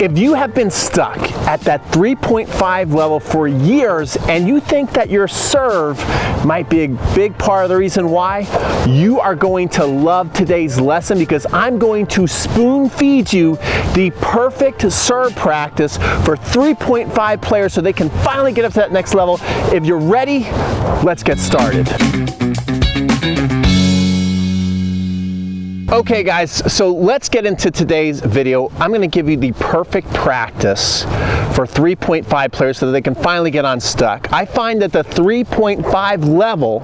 If you have been stuck at that 3.5 level for years and you think that your serve might be a big part of the reason why, you are going to love today's lesson, because I'm going to spoon feed you the perfect serve practice for 3.5 players so they can finally get up to that next level. If you're ready, let's get started. Okay guys, so let's get into today's video. I'm going to give you the perfect practice for 3.5 players so that they can finally get unstuck. I find that the 3.5 level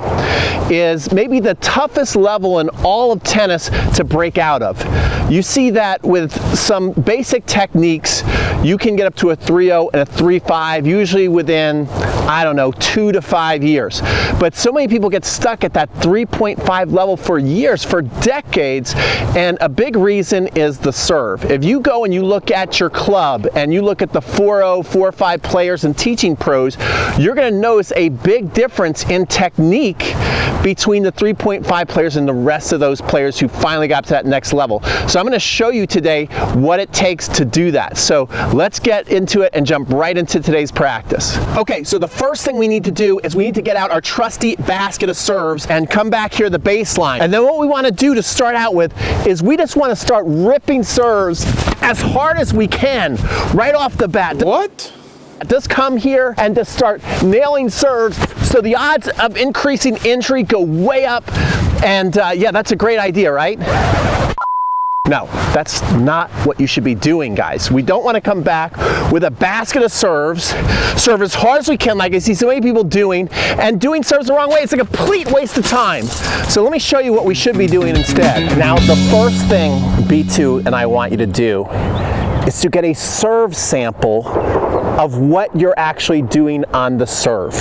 is maybe the toughest level in all of tennis to break out of. You see that with some basic techniques, you can get up to a 3.0 and a 3.5 usually within, I don't know, 2 to 5 years. But so many people get stuck at that 3.5 level for years, for decades, and a big reason is the serve. If you go and you look at your club and you look at the 4.0, 4.5 players and teaching pros, you're going to notice a big difference in technique between the 3.5 players and the rest of those players who finally got to that next level. So I'm going to show you today what it takes to do that. So let's get into it and jump right into today's practice. Okay, so the first thing we need to do is we need to get out our trusty basket of serves and come back here to the baseline. And then what we want to do to start out with is we just want to start ripping serves as hard as we can right off the bat. What? Just come here and just start nailing serves so the odds of increasing injury go way up. And yeah, that's a great idea, right? No, that's not what you should be doing, guys. We don't want to come back with a basket of serves, serve as hard as we can, like I see so many people doing, and doing serves the wrong way. It's a complete waste of time. So let me show you what we should be doing instead. Now, the first thing B2 and I want you to do is to get a serve sample of what you're actually doing on the serve.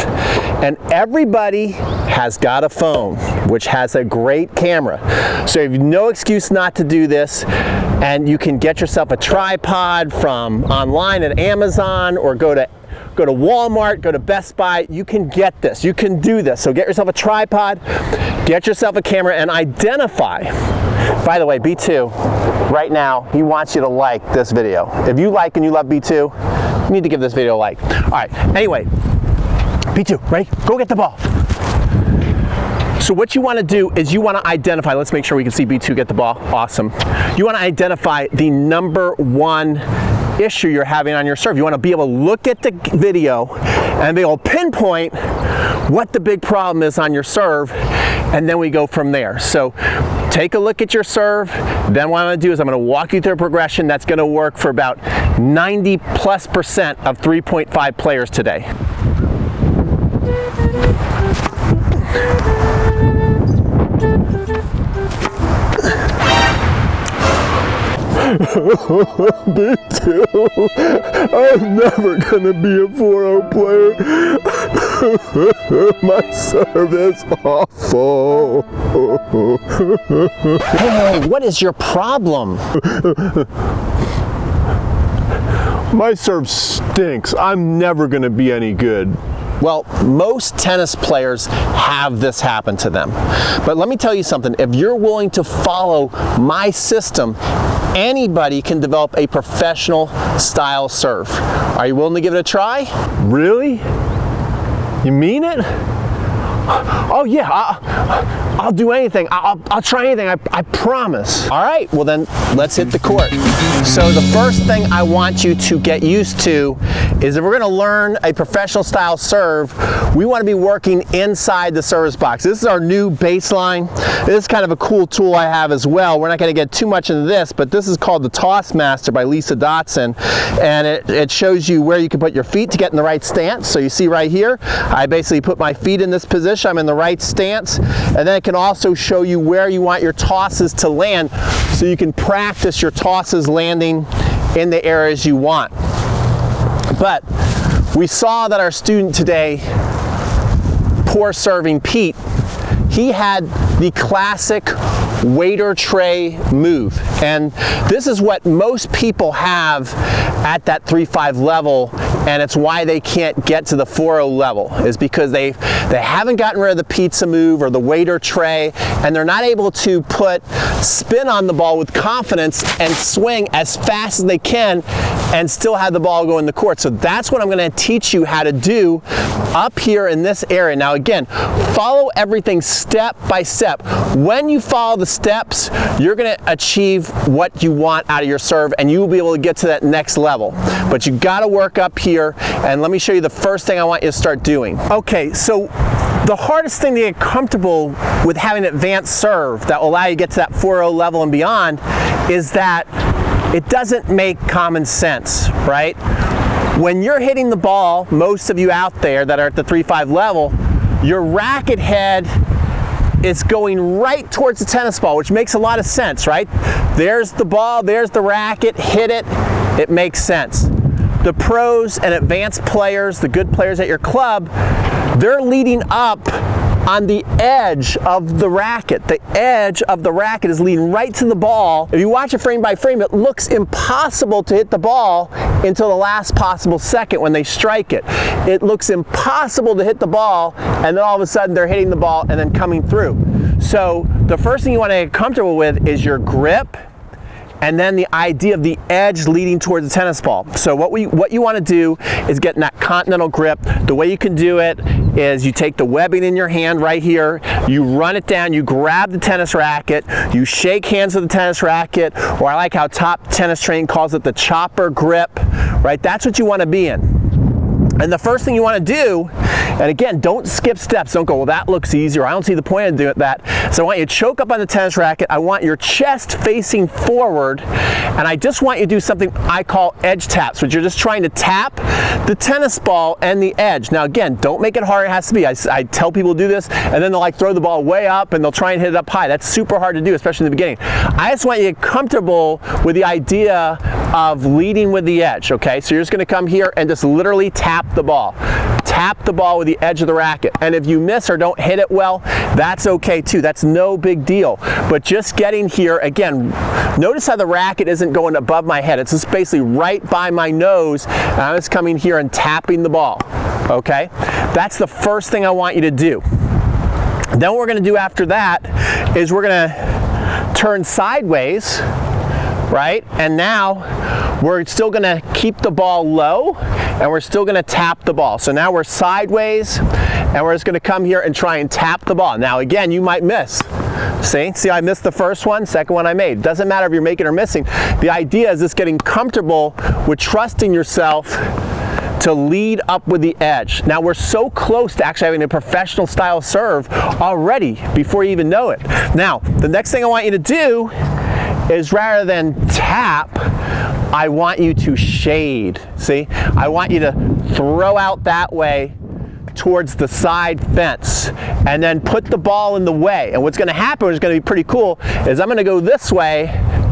And everybody has got a phone, which has a great camera. So you have no excuse not to do this, and you can get yourself a tripod from online at Amazon, or go to Walmart, go to Best Buy. You can get this, you can do this. So get yourself a tripod, get yourself a camera, and identify. By the way, B2, right now, he wants you to like this video. If you like and you love B2, you need to give this video a like. All right, anyway, B2, ready? Go get the ball. So what you want to do is you want to identify, let's make sure we can see B2 get the ball, awesome. You want to identify the number one issue you're having on your serve. You want to be able to look at the video and be able to pinpoint what the big problem is on your serve, and then we go from there. So take a look at your serve. Then what I'm going to do is I'm going to walk you through a progression that's going to work for about 90+% of 3.5 players today. B2, I'm never gonna be a 4.0 player. My serve is awful. Hey, what is your problem? My serve stinks. I'm never gonna be any good. Well, most tennis players have this happen to them. But let me tell you something, if you're willing to follow my system, anybody can develop a professional style serve. Are you willing to give it a try? Really? You mean it? Oh yeah, I'll do anything. I'll try anything, I promise. All right, well then let's hit the court. So the first thing I want you to get used to is if we're gonna learn a professional style serve, we wanna be working inside the service box. This is our new baseline. This is kind of a cool tool I have as well. We're not gonna get too much into this, but this is called the Toss Master by Lisa Dotson. And it shows you where you can put your feet to get in the right stance. So you see right here, I basically put my feet in this position. I'm in the right stance, and then it can also show you where you want your tosses to land, so you can practice your tosses landing in the areas you want. But we saw that our student today, poor serving Pete, he had the classic waiter tray move, and this is what most people have at that 3.5 level and it's why they can't get to the 4-0 level, is because they haven't gotten rid of the pizza move or the waiter tray, and they're not able to put spin on the ball with confidence and swing as fast as they can and still have the ball go in the court. So that's what I'm going to teach you how to do up here in this area. Now again, follow everything step by step. When you follow the steps, you're going to achieve what you want out of your serve, and you will be able to get to that next level. But you got to work up here, and let me show you the first thing I want you to start doing. Okay, so the hardest thing to get comfortable with having an advanced serve that will allow you to get to that 4-0 level and beyond is that it doesn't make common sense, right? When you're hitting the ball, most of you out there that are at the 3-5 level, your racket head is going right towards the tennis ball, which makes a lot of sense, right? There's the ball, there's the racket, hit it, it makes sense. The pros and advanced players, the good players at your club, they're leading up on the edge of the racket. The edge of the racket is leading right to the ball. If you watch it frame by frame, it looks impossible to hit the ball until the last possible second when they strike it. It looks impossible to hit the ball, and then all of a sudden they're hitting the ball and then coming through. So the first thing you want to get comfortable with is your grip, and then the idea of the edge leading towards the tennis ball. So what you want to do is get in that continental grip. The way you can do it is you take the webbing in your hand right here, you run it down, you grab the tennis racket, you shake hands with the tennis racket, or I like how Top Tennis Training calls it the chopper grip, right? That's what you want to be in. And the first thing you want to do, and again, don't skip steps. Don't go, well, that looks easier. I don't see the point of doing that. So I want you to choke up on the tennis racket. I want your chest facing forward. And I just want you to do something I call edge taps, which you're just trying to tap the tennis ball and the edge. Now, again, don't make it harder. It has to be. I tell people to do this, and then they'll like throw the ball way up, and they'll try and hit it up high. That's super hard to do, especially in the beginning. I just want you to get comfortable with the idea of leading with the edge, okay? So you're just gonna come here and just literally tap the ball. Tap the ball with the edge of the racket. And if you miss or don't hit it well, that's okay too. That's no big deal. But just getting here, again, notice how the racket isn't going above my head. It's just basically right by my nose, and I'm just coming here and tapping the ball, okay? That's the first thing I want you to do. Then what we're gonna do after that is we're gonna turn sideways, right? And now we're still gonna keep the ball low, and we're still gonna tap the ball. So now we're sideways, and we're just gonna come here and try and tap the ball. Now again, you might miss. See, I missed the first one, second one I made. Doesn't matter if you're making or missing. The idea is just getting comfortable with trusting yourself to lead up with the edge. Now we're so close to actually having a professional style serve already before you even know it. Now, the next thing I want you to do is rather than tap, I want you to shade. See, I want you to throw out that way towards the side fence and then put the ball in the way. And what's gonna happen, which is gonna be pretty cool, is I'm gonna go this way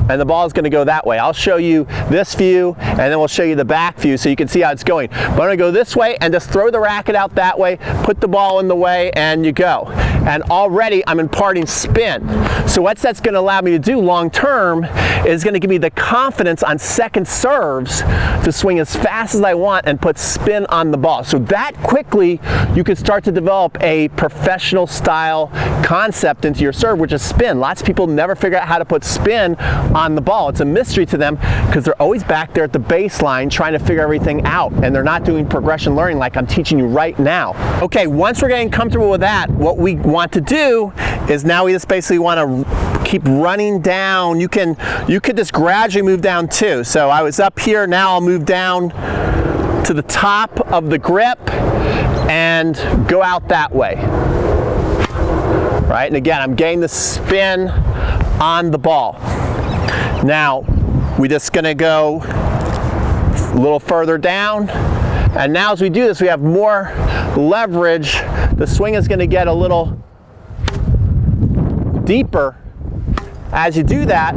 and the ball is gonna go that way. I'll show you this view and then we'll show you the back view so you can see how it's going. But I'm gonna go this way and just throw the racket out that way, put the ball in the way, and you go. And already I'm imparting spin. So what that's gonna allow me to do long term is gonna give me the confidence on second serves to swing as fast as I want and put spin on the ball. So that quickly you can start to develop a professional style concept into your serve, which is spin. Lots of people never figure out how to put spin on the ball. It's a mystery to them because they're always back there at the baseline trying to figure everything out, and they're not doing progression learning like I'm teaching you right now. Okay, once we're getting comfortable with that, what we want to do is now we just basically want to keep running down. You could just gradually move down too. So I was up here, now I'll move down to the top of the grip and go out that way. Right, and again, I'm getting the spin on the ball. Now, we're just gonna go a little further down, and now as we do this, we have more leverage. The swing is gonna get a little deeper. As you do that,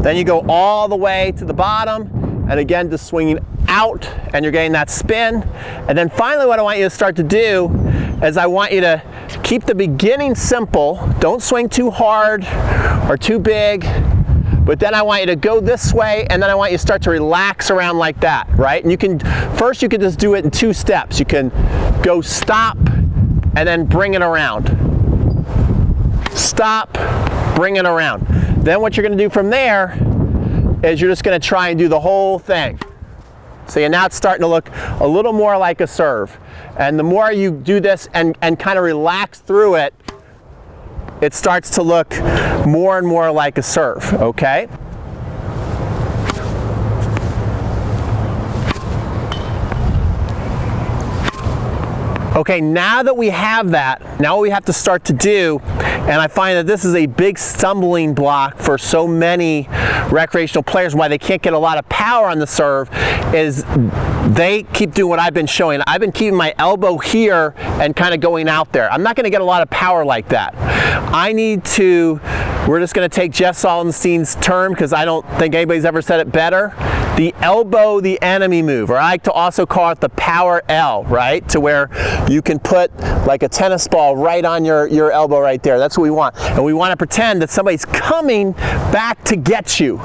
then you go all the way to the bottom, and again, just swinging out, and you're getting that spin. And then finally, what I want you to start to do is I want you to keep the beginning simple. Don't swing too hard or too big, but then I want you to go this way, and then I want you to start to relax around like that, right? And you can just do it in 2 steps. You can go stop and then bring it around. Stop, bring it around. Then what you're going to do from there is you're just going to try and do the whole thing. So now it's starting to look a little more like a serve. And the more you do this and kind of relax through it, it starts to look more and more like a serve, okay? Okay, now that we have that, now what we have to start to do, and I find that this is a big stumbling block for so many recreational players, why they can't get a lot of power on the serve, is they keep doing what I've been showing. I've been keeping my elbow here and kind of going out there. I'm not going to get a lot of power like that. We're just going to take Jeff Sallenstein's term, because I don't think anybody's ever said it better. The elbow the enemy move, or I like to also call it the power L, right? To where you can put like a tennis ball right on your elbow right there. That's what we want. And we want to pretend that somebody's coming back to get you.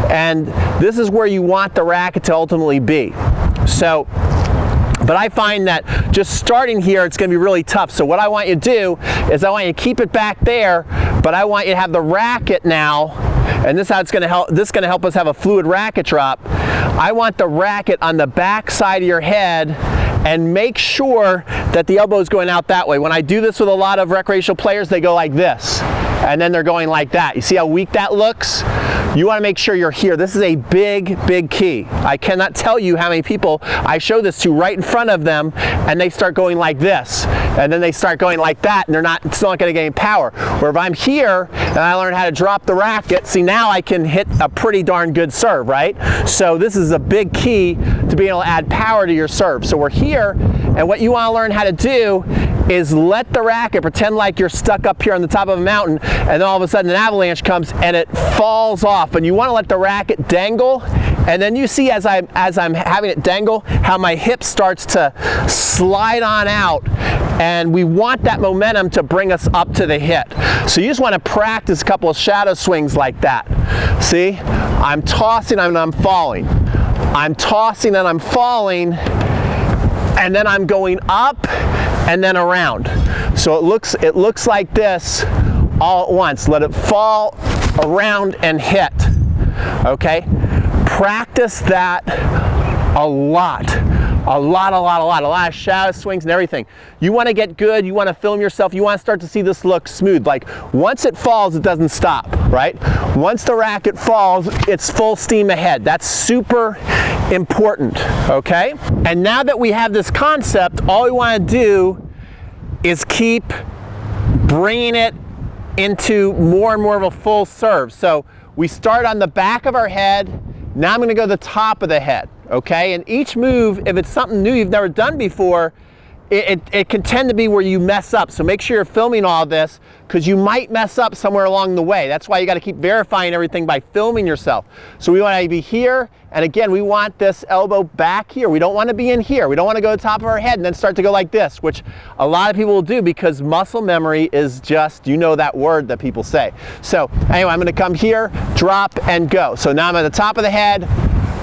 And this is where you want the racket to ultimately be. So, but I find that just starting here, it's going to be really tough. So what I want you to do is I want you to keep it back there, but I want you to have the racket now, and this is how it's going to help. This is going to help us have a fluid racket drop. I want the racket on the back side of your head, and make sure that the elbow is going out that way. When I do this with a lot of recreational players, they go like this, and then they're going like that. You see how weak that looks? You want to make sure you're here. This is a big, big key. I cannot tell you how many people I show this to right in front of them, and they start going like this, and then they start going like that, and it's not going to gain power. Where if I'm here and I learn how to drop the racket, see, now I can hit a pretty darn good serve, right? So this is a big key to being able to add power to your serve. So we're here, and what you want to learn how to do is let the racket pretend like you're stuck up here on the top of a mountain, and then all of a sudden an avalanche comes and it falls off, and you want to let the racket dangle, and then you see as I'm having it dangle how my hip starts to slide on out, and we want that momentum to bring us up to the hit. So you just want to practice a couple of shadow swings like that. See, I'm tossing and I'm falling, I'm tossing and I'm falling, and then I'm going up and then around. So it looks like this all at once. Let it fall, around, and hit. Okay? Practice that a lot of shadow swings and everything. You want to get good, you want to film yourself, you want to start to see this look smooth. Like once it falls, it doesn't stop, right? Once the racket falls, it's full steam ahead. That's super important, okay? And now that we have this concept, all we want to do is keep bringing it into more and more of a full serve. So we start on the back of our head. Now I'm going to go to the top of the head, okay? And each move, if it's something new you've never done before, it can tend to be where you mess up. So make sure you're filming all this, because you might mess up somewhere along the way. That's why you got to keep verifying everything by filming yourself. So we want to be here, and again, we want this elbow back here. We don't want to be in here. We don't want to go to the top of our head and then start to go like this, which a lot of people will do, because muscle memory is just, you know, that word that people say. So anyway, I'm going to come here, drop, and go. So now I'm at the top of the head,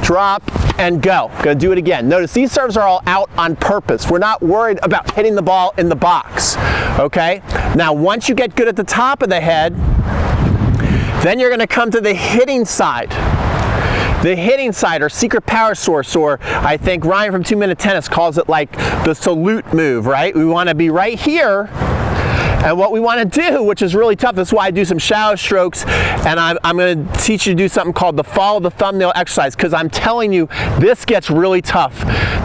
drop, and go. Gonna do it again. Notice these serves are all out on purpose. We're not worried about hitting the ball in the box, okay? Now, once you get good at the top of the head, then you're gonna come to the hitting side. The hitting side, or secret power source, or I think Ryan from 2 Minute Tennis calls it like the salute move, right? We wanna be right here. And what we want to do, which is really tough, that's why I do some shallow strokes, and I'm going to teach you to do something called the follow the thumbnail exercise, because I'm telling you, this gets really tough.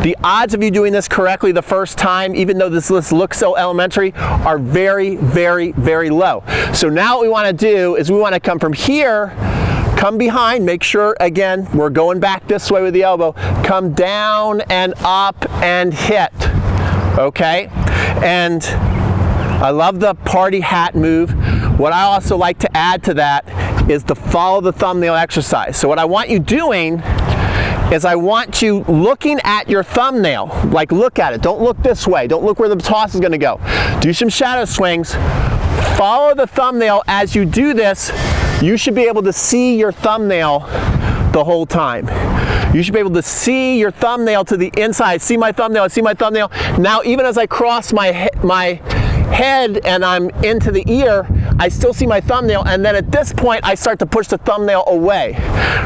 The odds of you doing this correctly the first time, even though this list looks so elementary, are very, very, very low. So now what we want to do is we want to come from here, come behind, make sure, again, we're going back this way with the elbow, come down and up and hit, okay? And I love the party hat move. What I also like to add to that is the follow the thumbnail exercise. So what I want you doing is I want you looking at your thumbnail. Like, look at it. Don't look this way. Don't look where the toss is going to go. Do some shadow swings. Follow the thumbnail as you do this. you should be able to see your thumbnail the whole time. You should be able to see your thumbnail to the inside. See my thumbnail, see my thumbnail. Now, even as I cross my head and I'm into the ear, I still see my thumbnail, and then at this point I start to push the thumbnail away,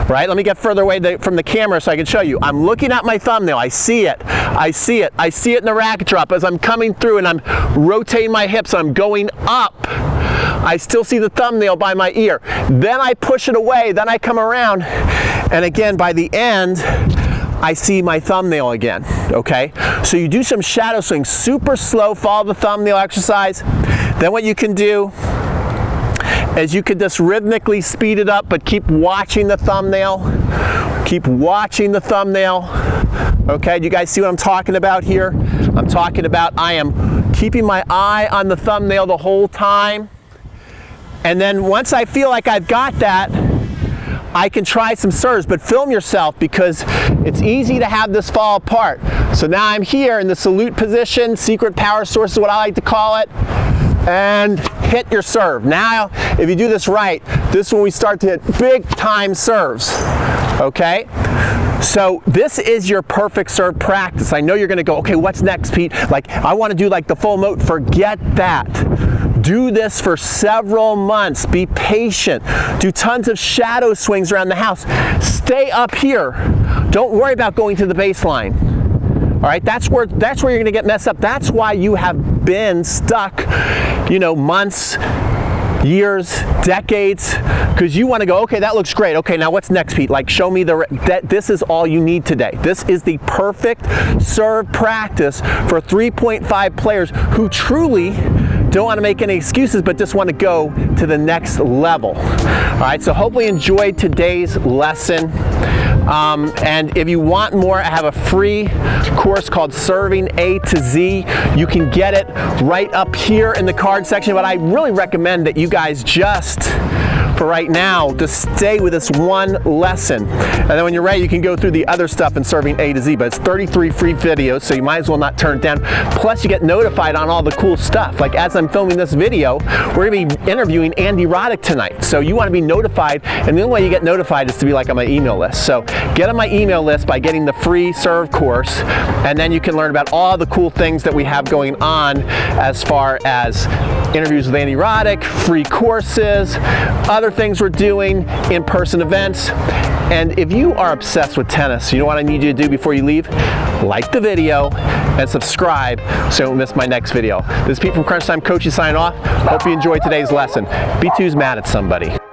right? Let me get further away from the camera so I can show you. I'm looking at my thumbnail, I see it, I see it, I see it in the rack drop as I'm coming through and I'm rotating my hips, I'm going up. I still see the thumbnail by my ear. Then I push it away, then I come around, and again by the end, I see my thumbnail again, okay? So you do some shadow swings, super slow, follow the thumbnail exercise. Then what you can do is you could just rhythmically speed it up, but keep watching the thumbnail. Keep watching the thumbnail. Okay, do you guys see what I'm talking about here? I'm talking about I am keeping my eye on the thumbnail the whole time. And then once I feel like I've got that, I can try some serves, but film yourself because it's easy to have this fall apart. So now I'm here in the salute position, secret power source is what I like to call it, and hit your serve. Now, if you do this right, this is when we start to hit big time serves, okay? So this is your perfect serve practice. I know you're gonna go, okay, what's next, Pete? Like, I wanna do like the full moat. Forget that. Do this for several months. Be patient. Do tons of shadow swings around the house. Stay up here. Don't worry about going to the baseline. All right, that's where you're gonna get messed up. That's why you have been stuck, you know, months, years, decades, because you want to go, okay, that looks great. Okay, now what's next, Pete? Like, show me this is all you need today. This is the perfect serve practice for 3.5 players who truly don't want to make any excuses, but just want to go to the next level. All right, so hopefully you enjoyed today's lesson. And if you want more, I have a free course called Serving A to Z. You can get it right up here in the card section, but I really recommend that you guys just, for right now, just stay with this one lesson. And then when you're ready, you can go through the other stuff in Serving A to Z, but it's 33 free videos, so you might as well not turn it down. Plus, you get notified on all the cool stuff. Like as I'm filming this video, we're gonna be interviewing Andy Roddick tonight. So you wanna be notified, and the only way you get notified is to be like on my email list. So get on my email list by getting the free serve course, and then you can learn about all the cool things that we have going on as far as interviews with Andy Roddick, free courses, other things we're doing, in-person events. And if you are obsessed with tennis, you know what I need you to do before you leave? Like the video and subscribe so you don't miss my next video. This is Pete from Crunch Time Coaching signing off. Hope you enjoyed today's lesson. B2's mad at somebody.